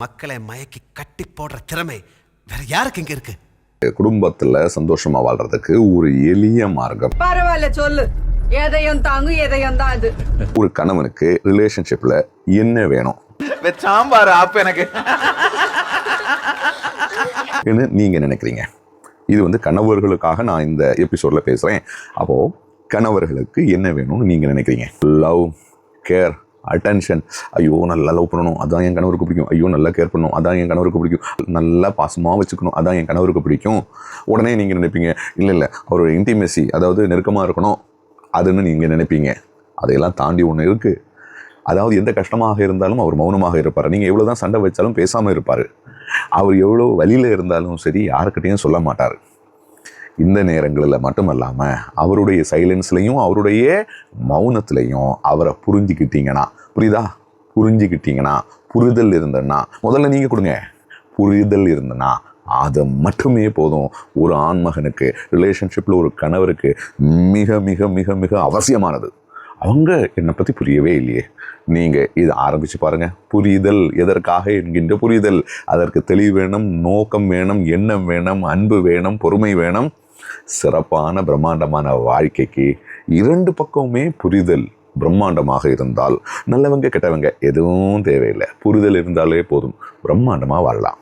மக்களை மயக்கி கட்டி போடுற திறமை வேற யாருக்கு இங்க இருக்கு? குடும்பத்துல சந்தோஷமா வாழ்றதுக்கு ஒரு எளிய மார்க்கம். பரவாயில்ல சொல்லு, எதையும் தாங்கும் எதையும் தான் அது. ஒரு கணவனுக்கு ரிலேஷன்ஷிப்ல என்ன வேணும் சாம்பார் ஆப் எனக்கு நீங்க நினைக்கிறீங்க? இது கணவர்களுக்காக நான் இந்த எபிசோட்ல பேசுறேன். அப்போ கணவர்களுக்கு என்ன வேணும்னு நீங்க நினைக்கிறீங்க? Love, care, attention. ஐயோ நல்லா லவ் பண்ணணும், அதான் என் கணவருக்கு பிடிக்கும். ஐயோ நல்லா கேர் பண்ணணும், அதான் என் கணவருக்கு பிடிக்கும். நல்லா பாசமாக வச்சுக்கணும், அதான் என் கணவருக்கு பிடிக்கும். உடனே நீங்கள் நினைப்பீங்க, இல்லை அவரோட இன்டிமெசி, அதாவது நெருக்கமாக இருக்கணும் அதுன்னு நீங்கள் நினைப்பீங்க. அதையெல்லாம் தாண்டி ஒன்று இருக்குது. அதாவது எந்த கஷ்டமாக இருந்தாலும் அவர் மௌனமாக இருப்பார். நீங்கள் எவ்வளோ தான் சண்டை வச்சாலும் பேசாமல் இருப்பார். அவர் எவ்வளோ வழியில் இருந்தாலும் சரி யாருக்கிட்டையும் சொல்ல மாட்டார். இந்த நேரங்களில் மட்டுமல்லாமல் அவருடைய சைலன்ஸ்லையும் அவருடைய மௌனத்துலையும் அவரை புரிஞ்சுக்கிட்டீங்கன்னா, புரிஞ்சுக்கிட்டீங்கன்னா புரிதல் இருந்தன்னா, முதல்ல நீங்கள் கொடுங்க. புரிதல் இருந்தனா அது மட்டுமே போதும். ஒரு ஆண்மகனுக்கு ரிலேஷன்ஷிப்பில் ஒரு கணவருக்கு மிக மிக மிக மிக அவசியமானது. அவங்க என்னை பற்றி புரியவே இல்லையே, நீங்கள் இதை ஆரம்பித்து பாருங்கள். புரிதல் எதற்காக என்கின்ற புரிதல். அதற்கு தெளிவு வேணும், நோக்கம் வேணும், எண்ணம் வேணும், அன்பு வேணும், பொறுமை வேணும். சிறப்பான பிரம்மாண்டமான வாழ்க்கைக்கு இரண்டு பக்கமுமே புரிதல் பிரம்மாண்டமாக இருந்தால், நல்லவங்க கெட்டவங்க எதுவும் தேவையில்லை. புரிதல் இருந்தாலே போதும், பிரம்மாண்டமாக வாழலாம்.